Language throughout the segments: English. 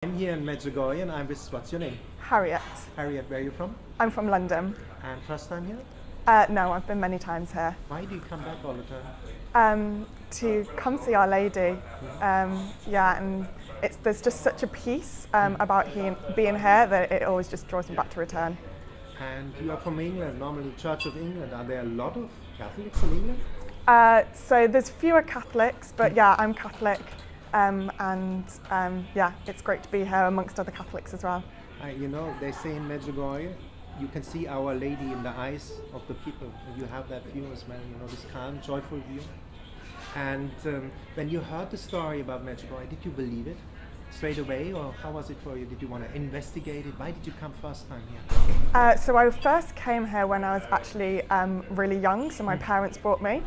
I'm here in Medjugorje and I'm with, what's your name? Harriet. Harriet, where are you from? I'm from London. And first time here? No, I've been many times here. Why do you come back all the time? To come see Our Lady. And there's just such a peace about being here that it always just draws me back to return. And you are from England, normally Church of England. Are there a lot of Catholics in England? So there's fewer Catholics, but yeah, I'm Catholic. It's great to be here amongst other Catholics as well. They say in Medjugorje, you can see Our Lady in the eyes of the people. You have that view as well, this calm, joyful view. And when you heard the story about Medjugorje, did you believe it straight away, or how was it for you? Did you want to investigate it? Why did you come first time here? So I first came here when I was actually really young, so my parents brought me.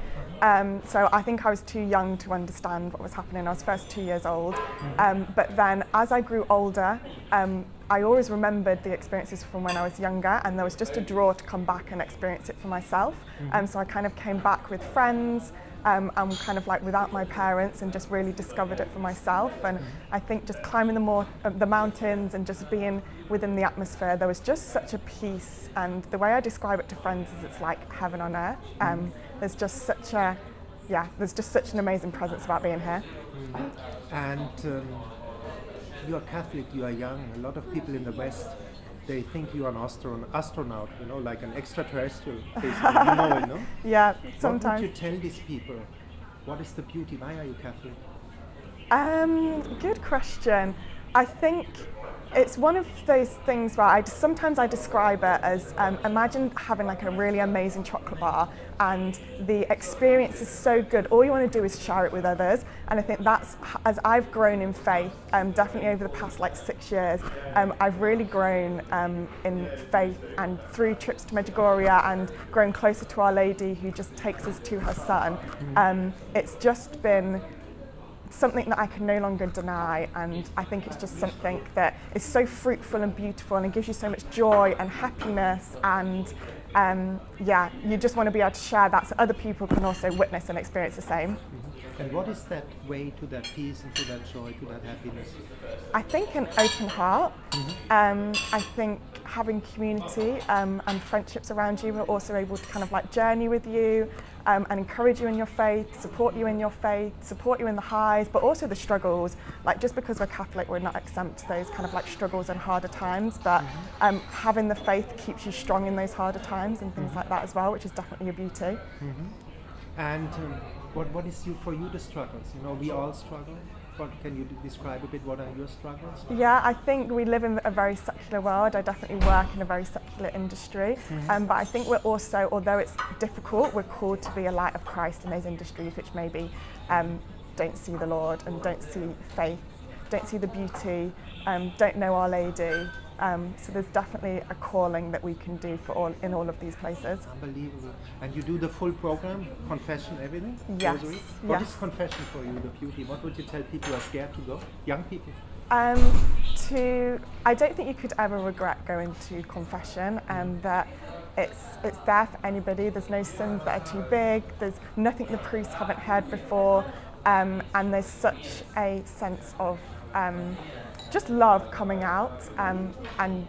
So I think I was too young to understand what was happening. I was first 2 years old. But then as I grew older, I always remembered the experiences from when I was younger, and there was just a draw to come back and experience it for myself. So I kind of came back with friends, and kind of like without my parents, and just really discovered it for myself. And I think just climbing the mountains and just being within the atmosphere, there was just such a peace. And the way I describe it to friends is it's like heaven on earth. There's just such an amazing presence about being here. And you are Catholic, you are young. A lot of people in the West, they think you are an astronaut, like an extraterrestrial, basically, Yeah, sometimes. What would you tell these people? What is the beauty? Why are you Catholic? Good question. I think it's one of those things where sometimes I describe it as imagine having like a really amazing chocolate bar, and the experience is so good, all you want to do is share it with others. And I think that's, as I've grown in faith, definitely over the past 6 years, I've really grown in faith, and through trips to Medjugorje and grown closer to Our Lady, who just takes us to her son. It's just been something that I can no longer deny, and I think it's just something that is so fruitful and beautiful, and it gives you so much joy and happiness, and you just want to be able to share that so other people can also witness and experience the same. And what is that way to that peace and to that joy, to that happiness? I think an open heart. I think having community and friendships around you who are also able to kind of journey with you and encourage you in your faith, support you in your faith, support you in the highs, but also the struggles. Just because we're Catholic, we're not exempt to those kind of struggles and harder times, but having the faith keeps you strong in those harder times and things like that as well, which is definitely a beauty. And what is for you the struggles? We all struggle. Can you describe a bit what are your struggles? Yeah, I think we live in a very secular world. I definitely work in a very secular industry, but I think we're also, although it's difficult, we're called to be a light of Christ in those industries which maybe don't see the Lord and don't see faith, don't see the beauty, don't know Our Lady. So there's definitely a calling that we can do in all of these places. Unbelievable. And you do the full program, confession, everything? Yes. Rosary? What is confession for you, the beauty? What would you tell people who are scared to go? Young people? I don't think you could ever regret going to confession, and that it's there for anybody. There's no sins that are too big. There's nothing the priests haven't heard before, and there's such a sense of just love coming out, and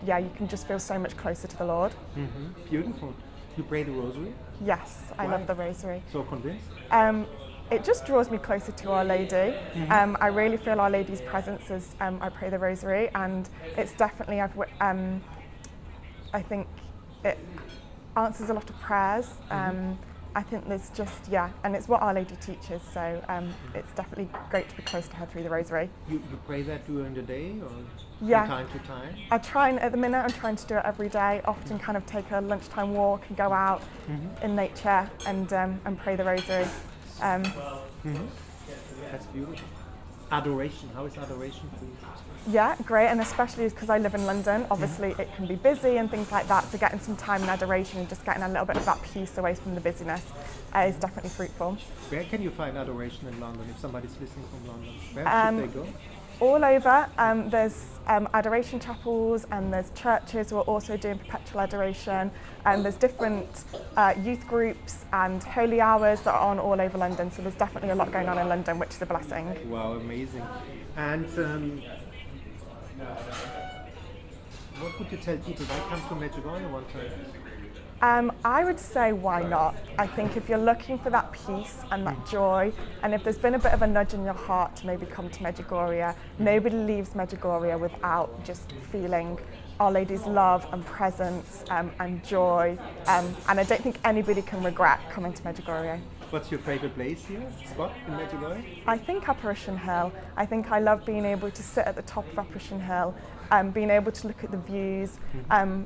you can just feel so much closer to the Lord. Beautiful. You pray the rosary? Yes, I love the rosary. So convinced? It just draws me closer to Our Lady. I really feel Our Lady's presence as I pray the rosary, and it's definitely, I think it answers a lot of prayers. I think there's just, and it's what Our Lady teaches, so it's definitely great to be close to her through the rosary. You pray that during the day, or from time to time? I try, and at the minute I'm trying to do it every day, often kind of take a lunchtime walk and go out in nature and pray the rosary. That's beautiful. Adoration, how is adoration for you? Yeah, great, and especially because I live in London, obviously it can be busy and things like that, so getting some time in adoration and just getting a little bit of that peace away from the busyness is definitely fruitful. Where can you find adoration in London, if somebody's listening from London? Where should they go? All over. There's adoration chapels, and there's churches who are also doing perpetual adoration, and there's different youth groups and holy hours that are on all over London, so there's definitely a lot going on in London, which is a blessing. Wow, amazing. And what would you tell people? Why come to Medjugorje one time? I would say why not. I think if you're looking for that peace and that joy, and if there's been a bit of a nudge in your heart to maybe come to Medjugorje, nobody leaves Medjugorje without just feeling Our Lady's love and presence and joy. And I don't think anybody can regret coming to Medjugorje. What's your favorite place here, spot in Medjugorje? I think Apparition Hill. I think I love being able to sit at the top of Apparition Hill, being able to look at the views,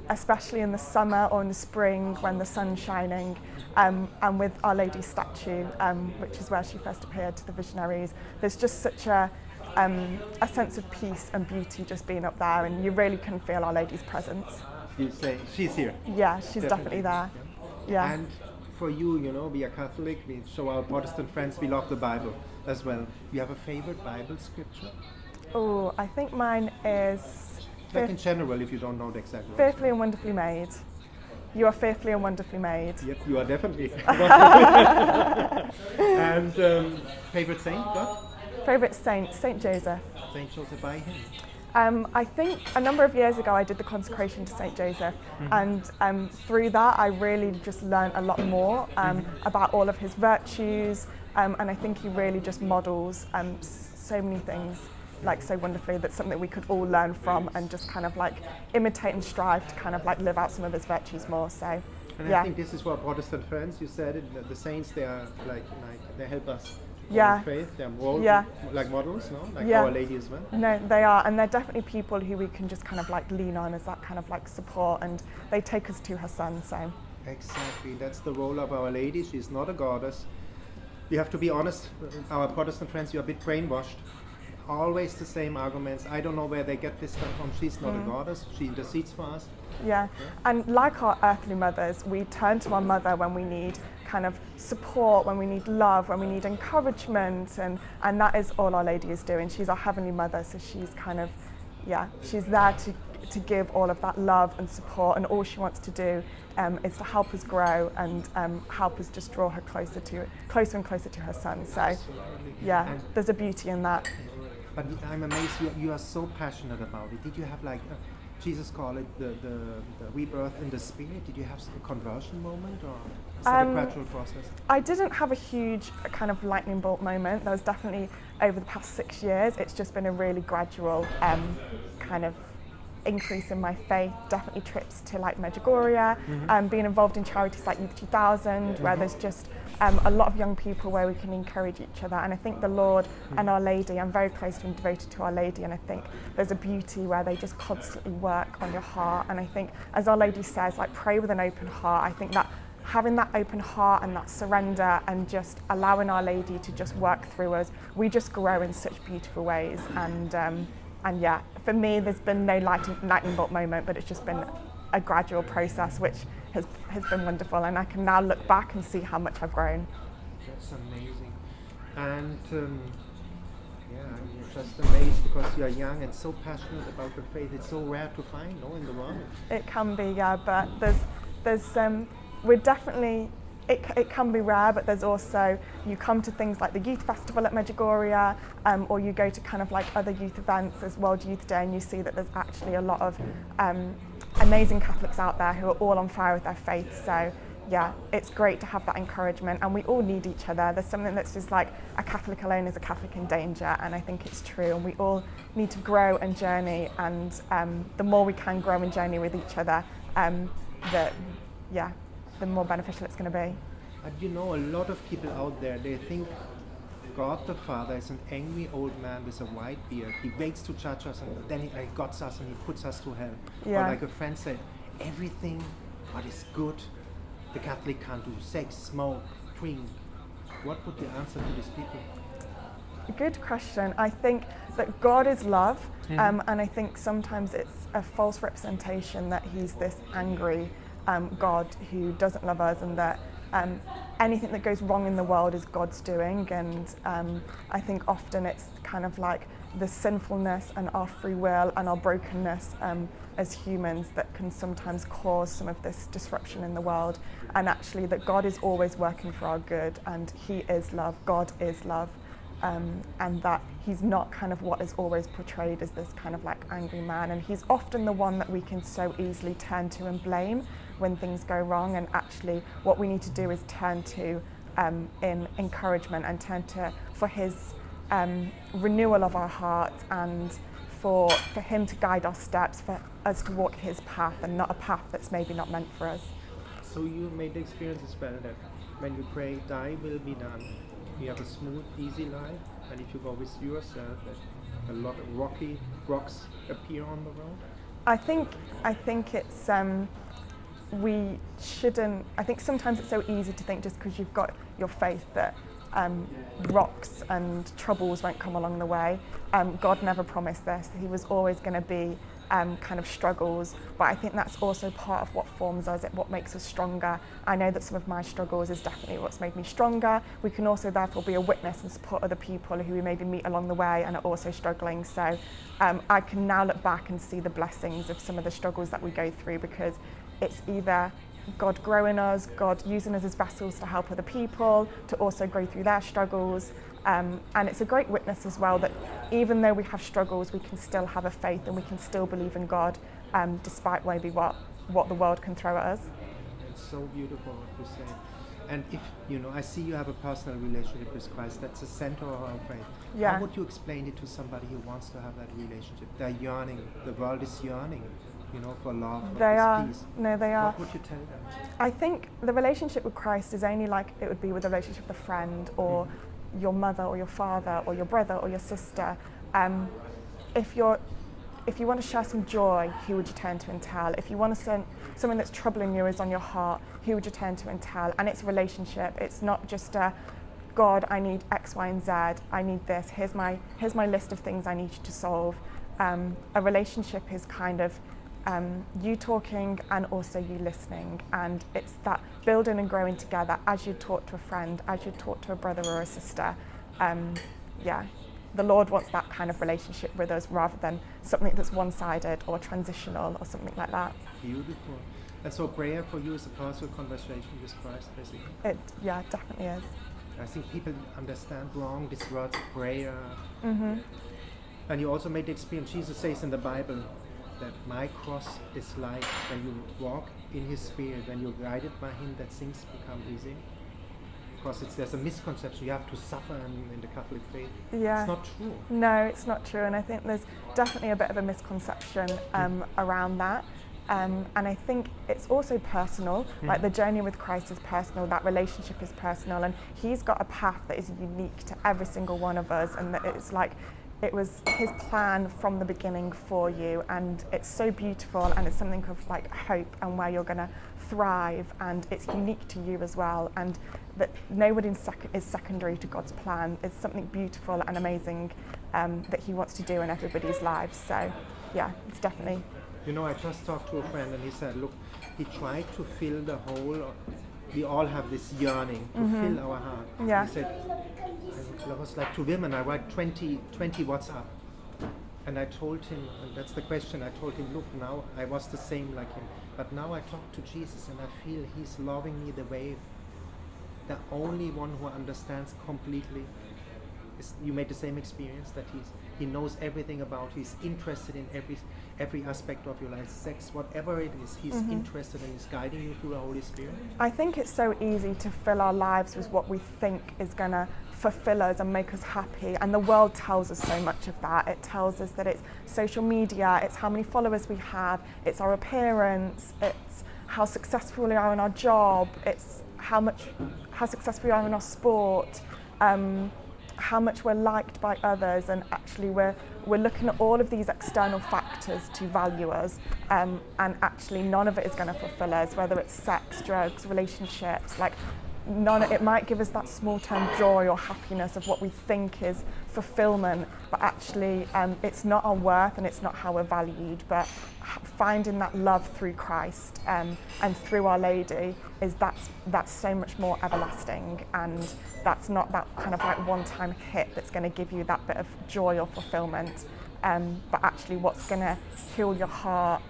especially in the summer or in the spring when the sun's shining, and with Our Lady's statue, which is where she first appeared to the visionaries. There's just such a sense of peace and beauty just being up there, and you really can feel Our Lady's presence. You say she's here? Yeah, she's definitely there. Yeah. And for you, you know, we are Catholic, we show our Protestant friends we love the Bible as well. You have a favorite Bible scripture? Oh, I think mine is... Like in general, if you don't know the exact word. Fearfully and wonderfully made. You are fearfully and wonderfully made. Yep, you are definitely. And favorite saint, God? Favorite saint, Saint Joseph. Saint Joseph, by him. I think a number of years ago I did the consecration to Saint Joseph, and through that I really just learned a lot more about all of his virtues, and I think he really just models so many things like so wonderfully. That's something that we could all learn from and just kind of like imitate and strive to kind of like live out some of his virtues more. So, and yeah. I think this is for Protestant friends. You said it. The saints, they are like they help us. Yeah. Faith, they're like models, no? Like Our Lady as well. No, they are, and they're definitely people who we can just kind of like lean on as that kind of like support, and they take us to her son. So. Exactly, that's the role of Our Lady. She's not a goddess. We have to be honest. Our Protestant friends, you're a bit brainwashed. Always the same arguments. I don't know where they get this stuff from. She's not a goddess. She intercedes for us. Yeah, and like our earthly mothers, we turn to our mother when we need kind of support, when we need love, when we need encouragement, and that is all Our Lady is doing. She's our Heavenly Mother, so she's kind of, she's there to give all of that love and support, and all she wants to do is to help us grow and help us just draw her closer and closer to her son. So, yeah, and there's a beauty in that. But I'm amazed you are so passionate about it. Did you have like Jesus called it the rebirth in the spirit? Did you have a conversion moment, or is that a gradual process? I didn't have a huge kind of lightning bolt moment. There was definitely, over the past 6 years, it's just been a really gradual kind of increase in my faith. Definitely trips to like Medjugorje, being involved in charities like Youth 2000, where there's just a lot of young people where we can encourage each other. And I think the Lord and Our Lady, I'm very close and devoted to Our Lady, and I think there's a beauty where they just constantly work on your heart. And I think, as Our Lady says, like, pray with an open heart. I think that having that open heart and that surrender and just allowing Our Lady to just work through us, we just grow in such beautiful ways. And yeah, for me, there's been no lightning bolt moment, but it's just been a gradual process, which has been wonderful, and I can now look back and see how much I've grown. That's amazing. And I'm just amazed because you're young and so passionate about the faith. It's so rare to find, no, in the world. It can be, yeah, but we're definitely, it can be rare, but there's also, you come to things like the youth festival at Medjugorje, or you go to kind of like other youth events as World Youth Day, and you see that there's actually a lot of amazing Catholics out there who are all on fire with their faith. So yeah, it's great to have that encouragement, and we all need each other. There's something that's just like, a Catholic alone is a Catholic in danger, and I think it's true, and we all need to grow and journey, and the more we can grow and journey with each other, the more beneficial it's going to be. But you know, a lot of people out there, they think God the Father is an angry old man with a white beard. He waits to judge us, and then he gots us and he puts us to hell. Yeah. Or like a friend said, everything what is good, the Catholic can't do. Sex, smoke, drink. What would you answer to these people? Good question. I think that God is love, and I think sometimes it's a false representation that he's this angry God who doesn't love us, and that anything that goes wrong in the world is God's doing. And I think often it's kind of like the sinfulness and our free will and our brokenness as humans that can sometimes cause some of this disruption in the world, and actually that God is always working for our good, and he is love, God is love. and that he's not kind of what is always portrayed as this kind of like angry man, and he's often the one that we can so easily turn to and blame when things go wrong, and actually what we need to do is turn to in encouragement and turn to for his renewal of our hearts, and for him to guide our steps, for us to walk his path and not a path that's maybe not meant for us. So you made the experience as well that when you pray, thy will be done, you have a smooth, easy life, and if you go with yourself, that a lot of rocks appear on the road? I think it's we shouldn't. I think sometimes it's so easy to think just because you've got your faith that rocks and troubles won't come along the way. God never promised this. He was always going to be kind of struggles, but I think that's also part of what forms us, what makes us stronger. I know that some of my struggles is definitely what's made me stronger. We can also therefore be a witness and support other people who we maybe meet along the way and are also struggling. So I can now look back and see the blessings of some of the struggles that we go through, because it's either God growing us, God using us as vessels to help other people, to also go through their struggles. And it's a great witness as well that even though we have struggles, we can still have a faith and we can still believe in God, despite maybe what the world can throw at us. It's so beautiful what you say. And if, I see you have a personal relationship with Christ, that's the center of our faith. Yeah. How would you explain it to somebody who wants to have that relationship? They're yearning, the world is yearning, for love, for peace. No, they are. What would you tell them? I think the relationship with Christ is only like it would be with a relationship with a friend or your mother or your father or your brother or your sister. If you want to share some joy, who would you turn to and tell? If you want to send something that's troubling you is on your heart, who would you turn to and tell? And it's a relationship. It's not just a God, I need X, Y, and Z. I need this. Here's my list of things I need you to solve. A relationship is kind of you talking and also you listening, and it's that building and growing together as you talk to a friend, as you talk to a brother or a sister. The Lord wants that kind of relationship with us rather than something that's one-sided or transitional or something like that. Beautiful. And so prayer for you is a personal conversation with Christ, basically? It definitely is. I think people understand wrong this word prayer. Mm-hmm. And you also made the experience, Jesus says in the Bible that my cross is like when you walk in his spirit, when you're guided by him, that things become easy. Because there's a misconception, you have to suffer in the Catholic faith. Yeah. It's not true. No, it's not true, and I think there's definitely a bit of a misconception around that. And I think it's also personal, like the journey with Christ is personal, that relationship is personal, and he's got a path that is unique to every single one of us, and that it's like it was his plan from the beginning for you, and it's so beautiful, and it's something of like hope and where you're going to thrive, and it's unique to you as well, and that nobody is secondary to God's plan. It's something beautiful and amazing that he wants to do in everybody's lives. So yeah, it's definitely. I just talked to a friend and he said, look, he tried to fill the hole. We all have this yearning to fill our heart. Yeah. He said, I was like to women, I write 20 WhatsApp. And I told him, and that's the question, I told him, look, now I was the same like him, but now I talk to Jesus and I feel he's loving me the way the only one who understands completely. You made the same experience that he knows everything about, he's interested in every aspect of your life, sex, whatever it is, he's interested and he's guiding you through the Holy Spirit? I think it's so easy to fill our lives with what we think is going to fulfill us and make us happy, and the world tells us so much of that. It tells us that it's social media, it's how many followers we have, it's our appearance, it's how successful we are in our job, it's how successful we are in our sport, how much we're liked by others, and actually we're looking at all of these external factors to value us, and actually none of it is going to fulfill us, whether it's sex, drugs, relationships, like it might give us that small-term joy or happiness of what we think is fulfillment, but actually it's not our worth and it's not how we're valued. But finding that love through Christ and through Our Lady that's so much more everlasting, and that's not that kind of like one-time hit that's going to give you that bit of joy or fulfillment, but actually what's going to heal your heart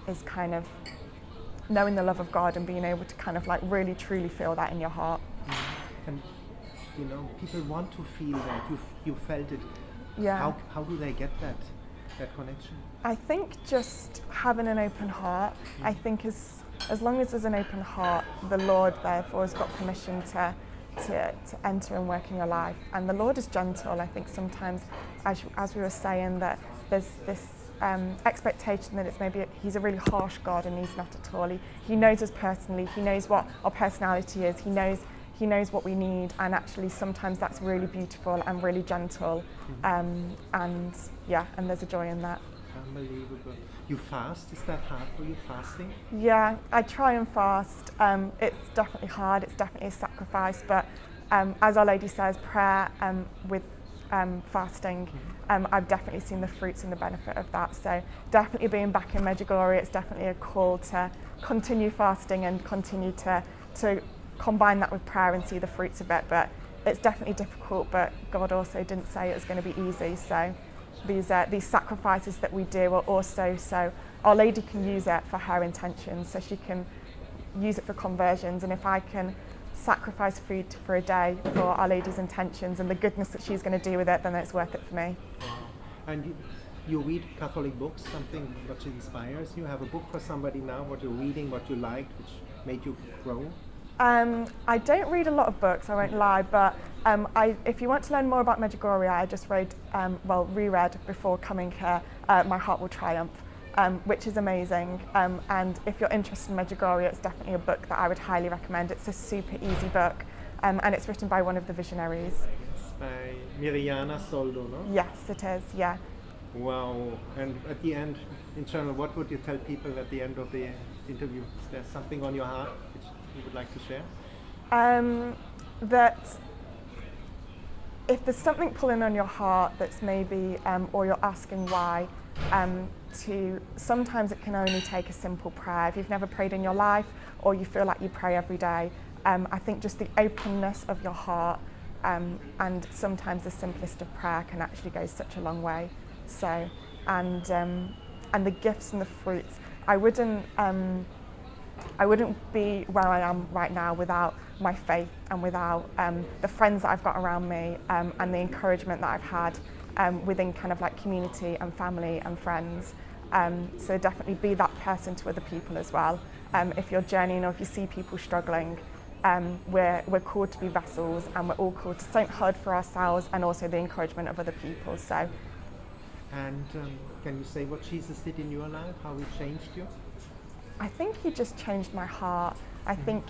is kind of knowing the love of God and being able to kind of like really truly feel that in your heart. And You know, people want to feel that. You felt it. Yeah. How do they get that connection? I think just having an open heart. I think as long as there's an open heart, the Lord therefore has got permission to enter and work in your life. And the Lord is gentle. I think sometimes, as we were saying, that there's this expectation that it's maybe he's a really harsh God, and he's not at all. He knows us personally. He knows what our personality is. He knows what we need, and actually sometimes that's really beautiful and really gentle. And there's a joy in that. Unbelievable. You fast? Is that hard for you, fasting? Yeah, I try and fast. It's definitely hard. It's definitely a sacrifice. But as Our Lady says, prayer with fasting, I've definitely seen the fruits and the benefit of that. So definitely being back in Medjugorje, it's definitely a call to continue fasting and continue to combine that with prayer and see the fruits of it. But it's definitely difficult. But God also didn't say it was going to be easy. So these sacrifices that we do are also so Our Lady can use it for her intentions, so she can use it for conversions. And if I can sacrifice food for a day for Our Lady's intentions and the goodness that she's going to do with it, then it's worth it for me. And you read Catholic books, something which inspires you? Have a book for somebody now, what you're reading, what you liked, which made you grow? I don't read a lot of books, I won't lie, but if you want to learn more about Medjugorje, I just reread before coming here, My Heart Will Triumph, which is amazing. And if you're interested in Medjugorje, it's definitely a book that I would highly recommend. It's a super easy book, and it's written by one of the visionaries. It's by Miriana Soldo, no? Yes, it is, yeah. Wow. And at the end, in general, what would you tell people at the end of the interview? Is there something on your heart which you would like to share? That if there's something pulling on your heart that's maybe, or you're asking why, sometimes it can only take a simple prayer. If you've never prayed in your life, or you feel like you pray every day, I think just the openness of your heart, and sometimes the simplest of prayer can actually go such a long way. So, and the gifts and the fruits, I wouldn't be where I am right now without my faith and without the friends that I've got around me, and the encouragement that I've had within kind of like community and family and friends. So definitely be that person to other people as well. If you're journeying or if you see people struggling, we're called to be vessels, and we're all called to soak hard for ourselves and also the encouragement of other people. So. And can you say what Jesus did in your life, how he changed you? I think he just changed my heart. I think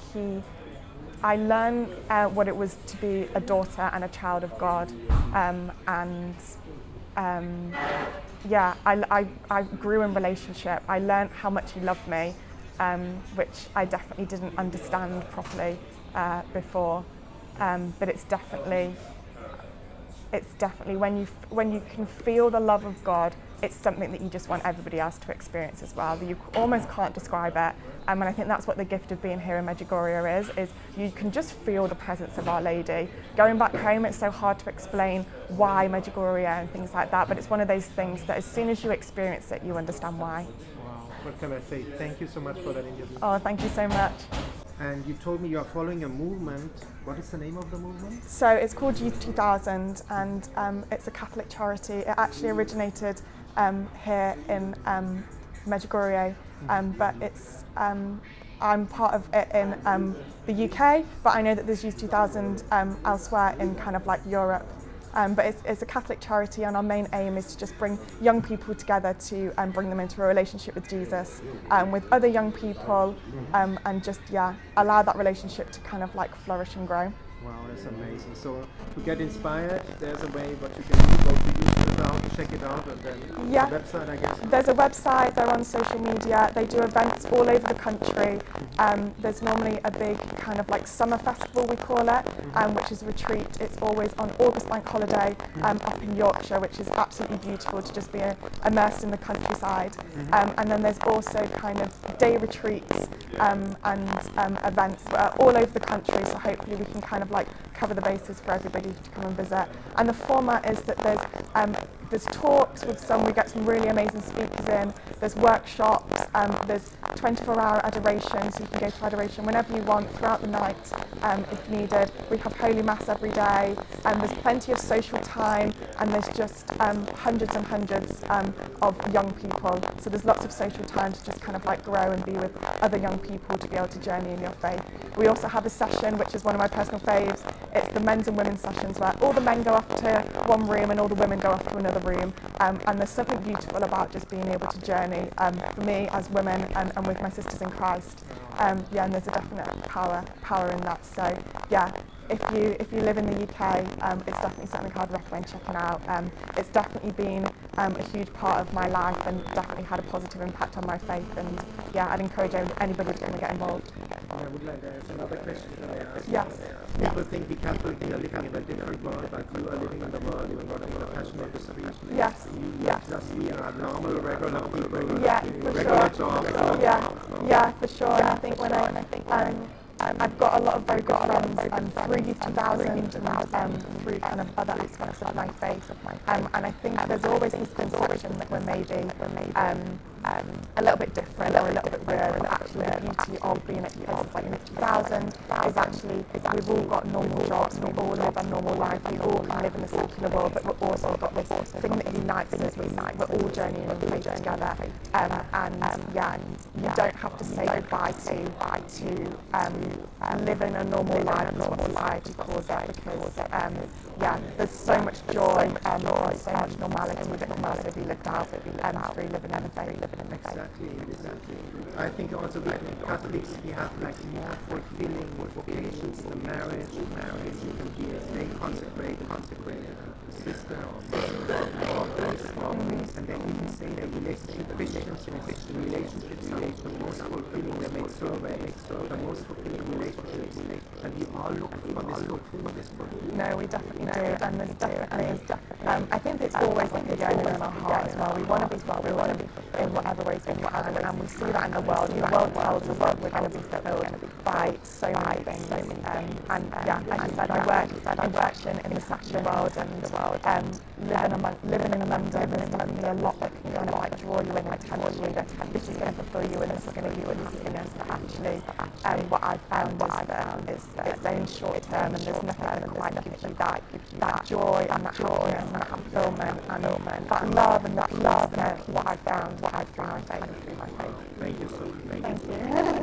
I learned what it was to be a daughter and a child of God. I grew in relationship. I learned how much he loved me, which I definitely didn't understand properly before. But it's definitely when you can feel the love of God, it's something that you just want everybody else to experience as well. You almost can't describe it. And I think that's what the gift of being here in Medjugorje is you can just feel the presence of Our Lady. Going back home, it's so hard to explain why Medjugorje and things like that, but it's one of those things that as soon as you experience it, you understand why. Wow, what can I say? Thank you so much for that interview. Oh, thank you so much. And you told me you are following a movement. What is the name of the movement? So it's called Youth 2000, and it's a Catholic charity. It actually originated here in Medjugorje, but it's I'm part of it in the UK, but I know that there's Youth 2000 elsewhere in kind of like Europe. But it's a Catholic charity, and our main aim is to just bring young people together to bring them into a relationship with Jesus, with other young people, and just allow that relationship to kind of like flourish and grow. Wow, that's amazing. So to get inspired, there's a way what you can do, go to YouTube, check it out, and then the website, I guess. There's a website, they're on social media, they do events all over the country. There's normally a big kind of like summer festival, we call it, which is a retreat. It's always on August bank holiday up in Yorkshire, which is absolutely beautiful to just be immersed in the countryside. And then there's also kind of day retreats and events all over the country, so hopefully we can kind of like cover the bases for everybody to come and visit. And the format is that there's talks with we get some really amazing speakers in, there's workshops, There's 24-hour adoration, so you can go to adoration whenever you want throughout the night if needed. We have Holy Mass every day, and there's plenty of social time, and there's just hundreds and hundreds of young people. So there's lots of social time to just kind of like grow and be with other young people to be able to journey in your faith. We also have a session, which is one of my personal faves. It's the men's and women's sessions where all the men go off to one room and all the women go off to another room. And there's something beautiful about just being able to journey for me as women and with my sisters in Christ. And there's a definite power in that. So yeah, if you live in the UK, it's definitely something I'd recommend checking out. It's definitely been a huge part of my life and definitely had a positive impact on my faith. And yeah, I'd encourage anybody to kind of get involved. I would like to ask another question. Yes. People think we Catholics are living in a different world, but you are living in the world, you are not in the passion of the street. Yes. Just we are normal, regular people. Yeah, for regular sure. jobs. Yeah, for sure. And I think when I've got a lot of very good friends through Youth 2000 and through kind of other aspects of my faith. And I think there's always this conception that we're maybe a little bit different or a little bit weird, and actually the beauty of being at places like Youth 2000 is actually we've all got normal jobs, we all live a normal life, we all can live in the secular world, but we've also got this thing that unites us, we're all journeying in faith together. You don't have to say goodbye to living a normal life as what society calls it, because there's so much joy, there's so much normality that can also be lived out through living in faith. Exactly. I think also with Catholics we have like more fulfilling vocations, the marriage, you can be a stay consecrated sister or priest, and they even say that Christian relationships are the most fulfilling. They make surveys, the most fulfilling relationships, and we all look for this fulfillment. No, we definitely do, and there's definitely I think it's always like a yearning in our heart as well. We want to be fulfilled in whatever ways we can, and we see that in the world. The world tells us that we're going to be fulfilled by so many things. As you said, I work in the secular world, and living in London, there's definitely a lot that can kind of like draw you in and tell you that this is going to fulfill you and this is going to give you happiness. But actually, what I've found is that it's only short term, and there's nothing that quite gives you that joy and that happiness and that fulfillment and that love and that love that what I've found through my faith. Thank you so much. Thank you.